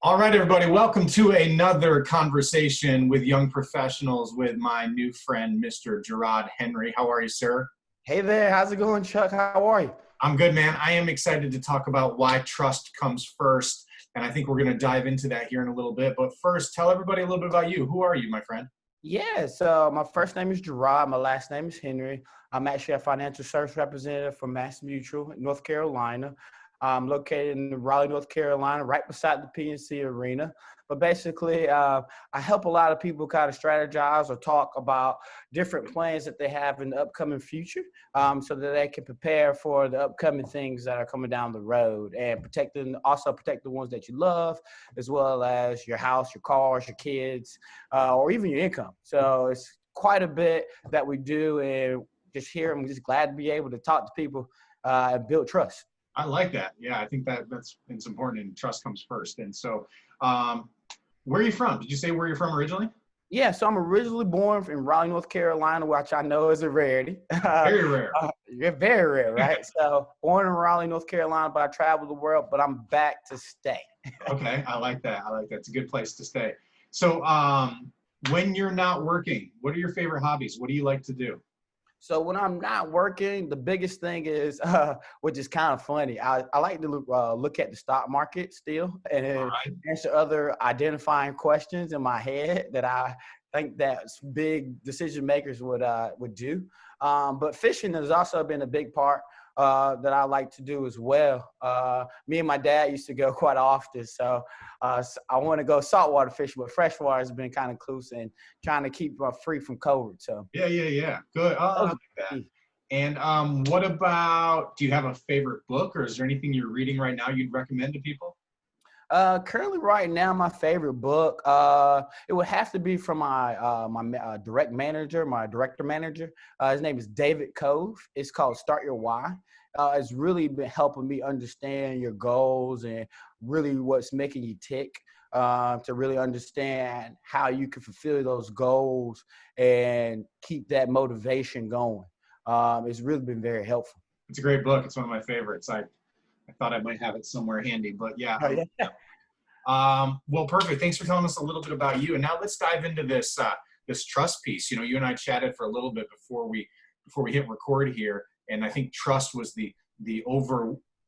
All right, everybody, welcome to another conversation with young professionals with my new friend, Mr. Jerrod Henry. How are you, sir? Hey there, how's it going, Chuck? How are you? I'm good, man. I am excited to talk about why trust comes first, and I think we're going to dive into that here in a little bit. But first, tell everybody a little bit about you. Who are you, my friend? Yeah, so my first name is Jerrod. My last name is Henry. I'm actually a financial service representative for Mass Mutual, North Carolina. I'm located in Raleigh, North Carolina, right beside the PNC Arena. But basically, I help a lot of people kind of strategize or talk about different plans that they have in the upcoming future, so that they can prepare for the upcoming things that are coming down the road and also protect the ones that you love, as well as your house, your cars, your kids, or even your income. So it's quite a bit that we do, and just here, I'm just glad to be able to talk to people and build trust. I like that. Yeah, I think that's it's important, and trust comes first. And so, um, where are you from? Did you say where you're from originally? Yeah, so I'm originally born in Raleigh, North Carolina, which I know is a rarity. Very rare. You're very rare, right? So born in Raleigh, North Carolina, but I traveled the world, but I'm back to stay. Okay, I like that. I like that. It's a good place to stay. So, when you're not working, what are your favorite hobbies? What do you like to do? So when I'm not working, the biggest thing is, which is kind of funny, I like to look at the stock market still All and right. answer other identifying questions in my head that I think that big decision makers would do. But fishing has also been a big part that I like to do as well. Me and my dad used to go quite often, so I want to go saltwater fishing, but freshwater has been kind of close and trying to keep free from COVID. So. Yeah, yeah, yeah. Good. Oh, I Those like are that. key. And what about, do you have a favorite book, or is there anything you're reading right now you'd recommend to people? Currently, right now, my favorite book, it would have to be from my director manager. His name is David Cove. It's called Start Your Why. It's really been helping me understand your goals and really what's making you tick. To really understand how you can fulfill those goals and keep that motivation going. It's really been very helpful. It's a great book. It's one of my favorites. I thought I might have it somewhere handy, but yeah, Oh, yeah. well, perfect. Thanks for telling us a little bit about you. And now let's dive into this trust piece. You know, you and I chatted for a little bit before we hit record here, and I think trust was the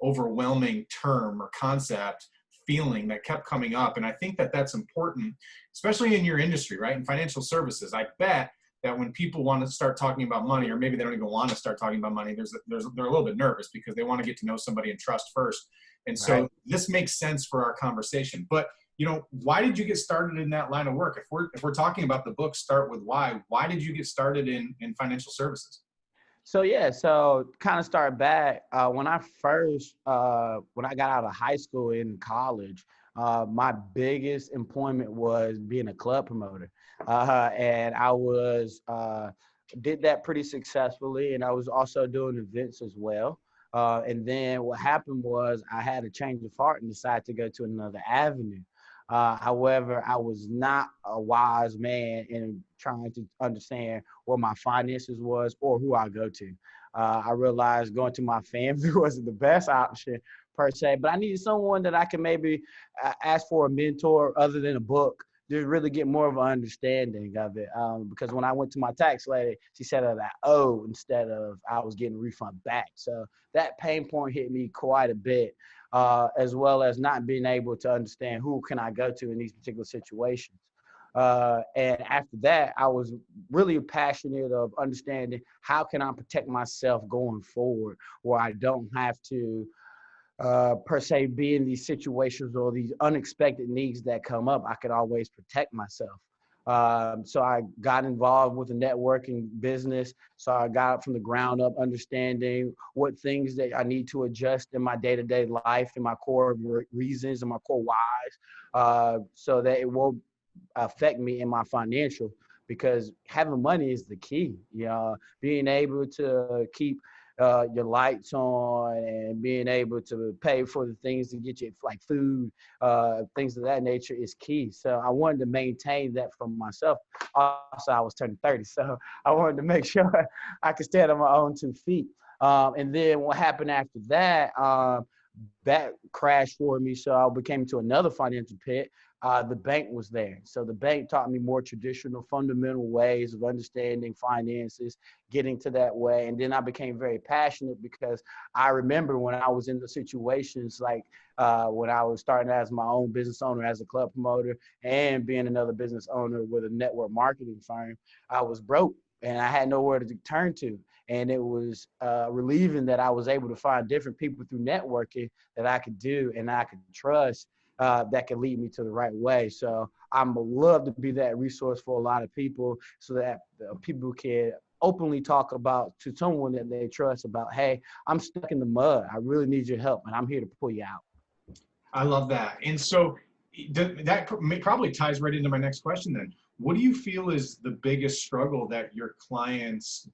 overwhelming term or concept feeling that kept coming up. And I think that's important, especially in your industry, right? In financial services. I bet that when people want to start talking about money, or maybe they don't even want to start talking about money, they're a little bit nervous because they want to get to know somebody and trust first. And Right. so this makes sense for our conversation. But why did you get started in that line of work? If we're talking about the book Start With Why did you get started in financial services? So yeah, so kind of start back when I got out of high school and college, my biggest employment was being a club promoter, and I was did that pretty successfully, and I was also doing events as well. And then what happened was I had a change of heart and decided to go to another avenue. However, I was not a wise man in trying to understand what my finances was or who I go to. I realized going to my family wasn't the best option per se, but I needed someone that I can maybe ask for a mentor other than a book to really get more of an understanding of it. Because when I went to my tax lady, she said that I owe instead of I was getting a refund back. So that pain point hit me quite a bit, as well as not being able to understand who can I go to in these particular situations. And after that, I was really passionate of understanding how can I protect myself going forward, where I don't have to per se be in these situations or these unexpected needs that come up. I could always protect myself. So I got involved with the networking business. So I got up from the ground up, understanding what things that I need to adjust in my day-to-day life and my core reasons and my core whys, so that it won't affect me in my financial, because having money is the key. Being able to keep your lights on and being able to pay for the things to get you like food, things of that nature is key. So I wanted to maintain that for myself. Also, I was turning 30, so I wanted to make sure I could stand on my own 2 feet. And then what happened after that, that crashed for me. So I became to another financial pit. The bank was there. So the bank taught me more traditional, fundamental ways of understanding finances, getting to that way. And then I became very passionate because I remember when I was in the situations like when I was starting as my own business owner, as a club promoter, and being another business owner with a network marketing firm, I was broke and I had nowhere to turn to. And it was relieving that I was able to find different people through networking that I could do and I could trust that could lead me to the right way. So I'm love to be that resource for a lot of people so that people can openly talk about to someone that they trust about, hey, I'm stuck in the mud. I really need your help and I'm here to pull you out. I love that. And so that probably ties right into my next question then. What do you feel is the biggest struggle that your clients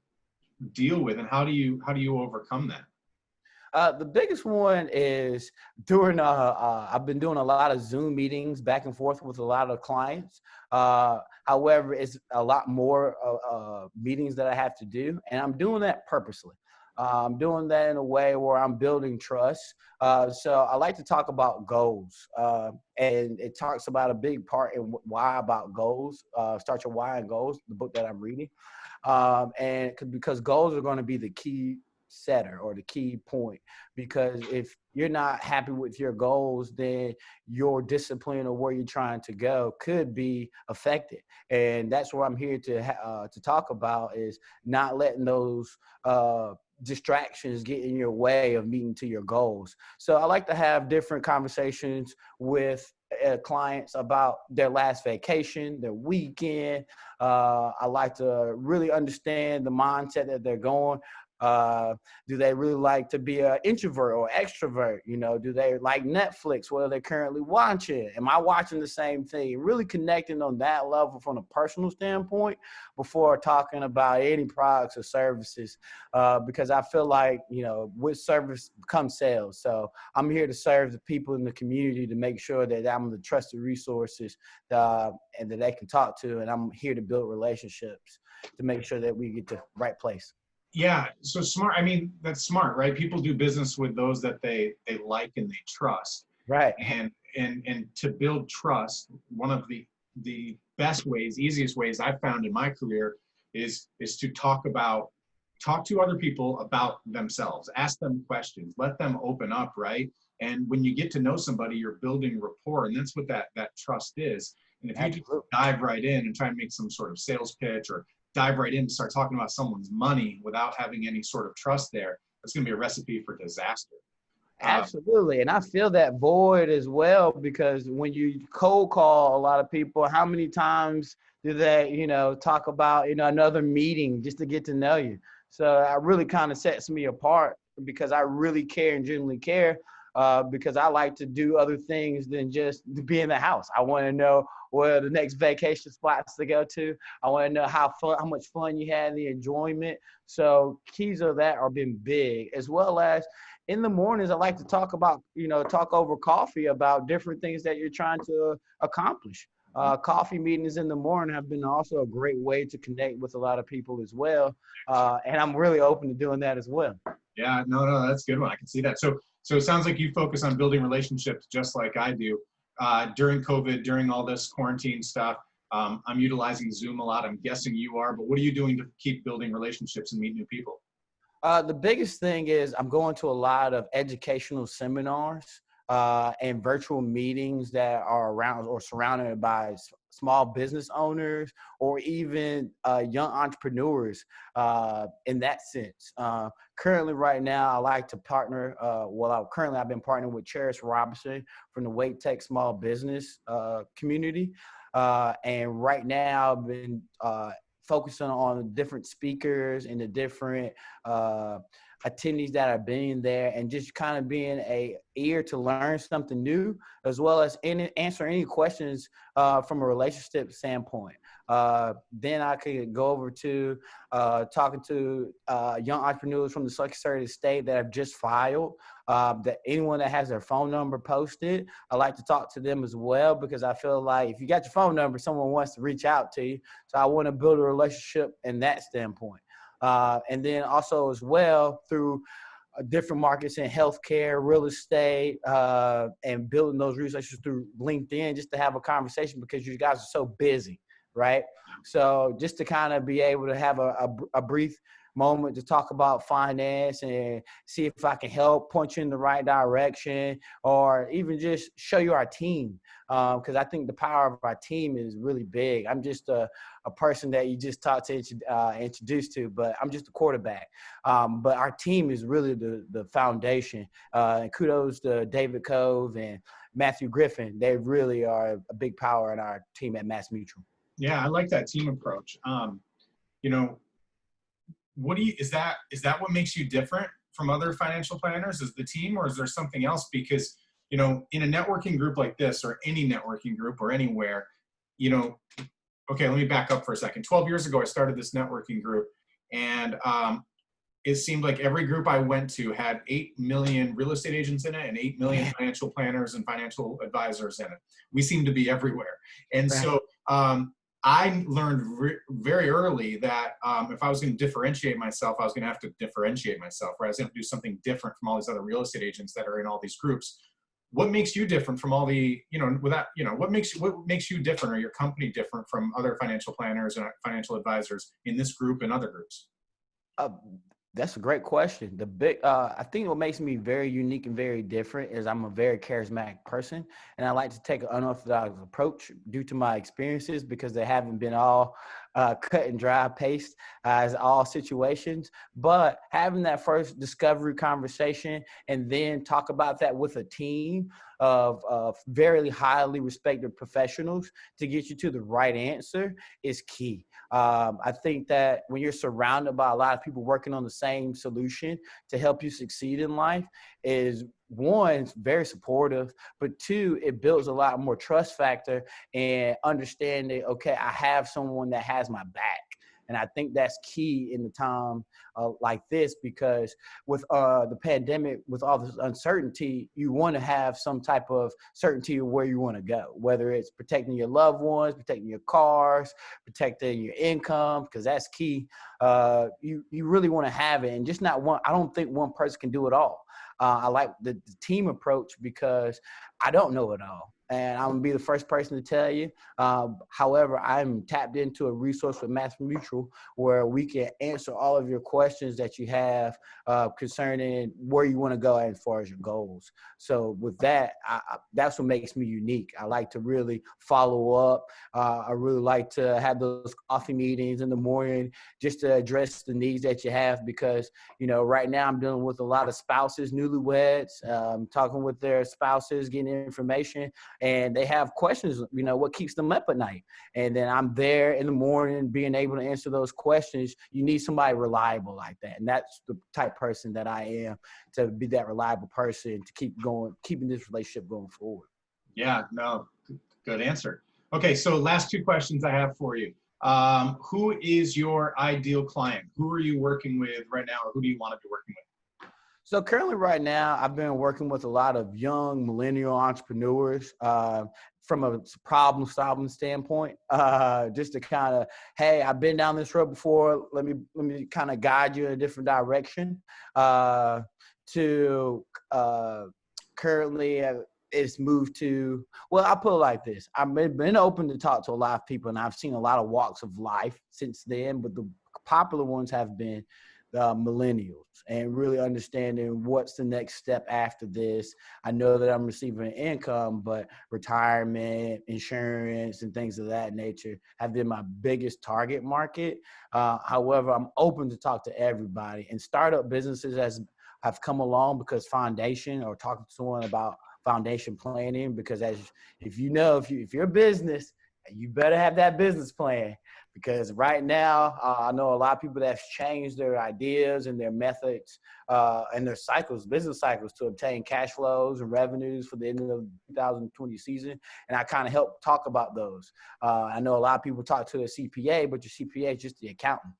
deal with, and how do you overcome that? The biggest one is I've been doing a lot of Zoom meetings back and forth with a lot of clients. However, it's a lot more meetings that I have to do, and I'm doing that purposely. I'm doing that in a way where I'm building trust. So I like to talk about goals, and it talks about a big part in why about goals. Start Your Why and Goals, the book that I'm reading, and because goals are going to be the key setter or the key point, because if you're not happy with your goals, then your discipline or where you're trying to go could be affected. And that's what I'm here to talk about, is not letting those distractions get in your way of meeting to your goals. So I like to have different conversations with clients about their last vacation, their weekend. I like to really understand the mindset that they're going. Do they really like to be an introvert or extrovert? You know, do they like Netflix? What are they currently watching? Am I watching the same thing? Really connecting on that level from a personal standpoint before talking about any products or services, because I feel like, you know, with service comes sales. So I'm here to serve the people in the community to make sure that I'm the trusted resources and that they can talk to. And I'm here to build relationships to make sure that we get to the right place. Yeah, so smart. I mean, that's smart, right? People do business with those that they like and they trust. Right. And to build trust, one of the best ways, easiest ways I've found in my career is to talk to other people about themselves, ask them questions, let them open up, right? And when you get to know somebody, you're building rapport, and that's what that trust is. And if you just Absolutely. dive right in and try and make some sort of sales pitch, or dive right in and start talking about someone's money without having any sort of trust there, that's going to be a recipe for disaster. Absolutely. And I feel that void as well, because when you cold call a lot of people, how many times do they, you know, talk about, you know, another meeting just to get to know you? So it really kind of sets me apart because I really care and genuinely care, because I like to do other things than just to be in the house. I want to know where the next vacation spots to go to. I want to know how much fun you had, the enjoyment. So keys of that are been big, as well as in the mornings, I like to talk about, you know, talk over coffee about different things that you're trying to accomplish. Coffee meetings in the morning have been also a great way to connect with a lot of people as well. And I'm really open to doing that as well. Yeah, no, that's a good one. I can see that. So it sounds like you focus on building relationships just like I do. During COVID, during all this quarantine stuff, I'm utilizing Zoom a lot. I'm guessing you are, but what are you doing to keep building relationships and meet new people? The biggest thing is I'm going to a lot of educational seminars and virtual meetings that are around or surrounded by small business owners or even young entrepreneurs in that sense. Currently, right now, I like to partner. I've been partnering with Jerrod Robinson from the Wait Tech Small Business community. And right now, I've been focusing on different speakers and the different attendees that are being there, and just kind of being a ear to learn something new, as well as answer any questions from a relationship standpoint. Then I could go over to talking to young entrepreneurs from the Secretary of State that have just filed. That anyone that has their phone number posted, I like to talk to them as well, because I feel like if you got your phone number, someone wants to reach out to you. So I want to build a relationship in that standpoint. And then also as well through different markets in healthcare, real estate, and building those relationships through LinkedIn just to have a conversation because you guys are so busy, right? So just to kind of be able to have a brief moment to talk about finance and see if I can help point you in the right direction, or even just show you our team. Because I think the power of our team is really big. I'm just a person that you just taught to introduce to, but I'm just a quarterback. But our team is really the foundation. And kudos to David Cove and Matthew Griffin. They really are a big power in our team at Mass Mutual. Yeah, I like that team approach. You know, is that what makes you different from other financial planners? Is the team, or is there something else? Because, you know, in a networking group like this, or any networking group or anywhere, you know, okay, let me back up for a second. 12 years ago, I started this networking group, and it seemed like every group I went to had 8 million real estate agents in it and 8 million financial planners and financial advisors in it. We seem to be everywhere. And so I learned very early that if I was going to differentiate myself, I was going to have to differentiate myself, right? I was going to do something different from all these other real estate agents that are in all these groups. What makes you different from all the, you know, without, you know, what makes you different, or your company different from other financial planners and financial advisors in this group and other groups? That's a great question. I think what makes me very unique and very different is I'm a very charismatic person, and I like to take an unorthodox approach due to my experiences, because they haven't been all cut and dry paste as all situations. But having that first discovery conversation and then talk about that with a team of very highly respected professionals to get you to the right answer is key. I think that when you're surrounded by a lot of people working on the same solution to help you succeed in life, is one, it's very supportive, but two, it builds a lot more trust factor and understanding, okay, I have someone that has my back. And I think that's key in the time like this, because with the pandemic, with all this uncertainty, you want to have some type of certainty of where you want to go, whether it's protecting your loved ones, protecting your cars, protecting your income, because that's key. You really want to have it, and just not one. I don't think one person can do it all. I like the team approach because I don't know it all. And I'm going to be the first person to tell you. However, I'm tapped into a resource with Mass Mutual where we can answer all of your questions that you have concerning where you want to go as far as your goals. So with that, that's what makes me unique. I like to really follow up. I really like to have those coffee meetings in the morning just to address the needs that you have, because, you know, right now I'm dealing with a lot of spouses, newlyweds, talking with their spouses, getting information, and they have questions, you know, what keeps them up at night. And then I'm there in the morning being able to answer those questions. You need somebody reliable like that. And that's the type of person that I am, to be that reliable person to keep going, keeping this relationship going forward. Yeah, no, good answer. Okay, so last two questions I have for you. Who is your ideal client? Who are you working with right now, or who do you want to be working with? So currently right now, I've been working with a lot of young millennial entrepreneurs from a problem-solving standpoint, just to kind of, hey, I've been down this road before. Let me kind of guide you in a different direction. Currently, it's moved to, well, I'll put it like this. I've been open to talk to a lot of people, and I've seen a lot of walks of life since then, but the popular ones have been millennials, and really understanding what's the next step after this. I know that I'm receiving an income, but retirement, insurance, and things of that nature have been my biggest target market. However, I'm open to talk to everybody, and startup businesses have come along because foundation, or talking to someone about foundation planning, because if you're a business, you better have that business plan. Because right now, I know a lot of people that have changed their ideas and their methods and their business cycles, to obtain cash flows and revenues for the end of the 2020 season. And I kind of help talk about those. I know a lot of people talk to a CPA, but your CPA is just the accountant.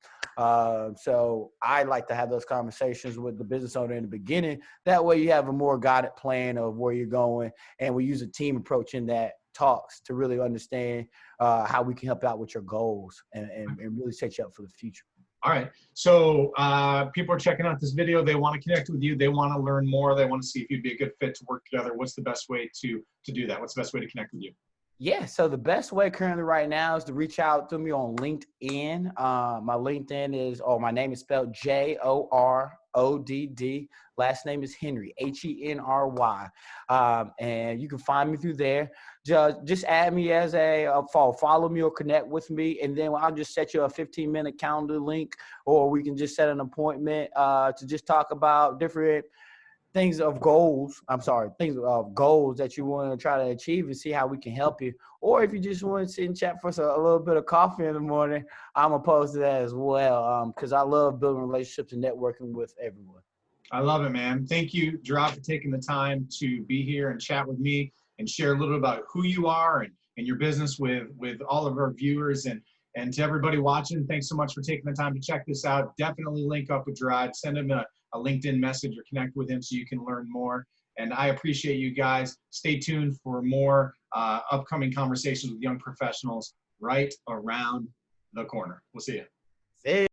So I like to have those conversations with the business owner in the beginning. That way you have a more guided plan of where you're going. And we use a team approach in that talks to really understand how we can help out with your goals and really set you up for the future. All right. So people are checking out this video. They want to connect with you. They want to learn more. They want to see if you'd be a good fit to work together. What's the best way to do that? What's the best way to connect with you? Yeah, so the best way currently right now is to reach out to me on LinkedIn. My LinkedIn is, my name is spelled Jordd. Last name is Henry, Henry. And you can find me through there. Just add me as follow me or connect with me. And then I'll just set you a 15-minute calendar link, or we can just set an appointment to just talk about different things of goals that you want to try to achieve and see how we can help you. Or if you just want to sit and chat for a little bit of coffee in the morning, I'm opposed to that as well, because I love building relationships and networking with everyone. I love it, man. Thank you, Jerrod, for taking the time to be here and chat with me and share a little bit about who you are and your business with all of our viewers. And to everybody watching, thanks so much for taking the time to check this out. Definitely link up with Jerrod. Send him a LinkedIn message or connect with him so you can learn more. And I appreciate you guys. Stay tuned for more upcoming conversations with young professionals right around the corner. We'll see you. See you.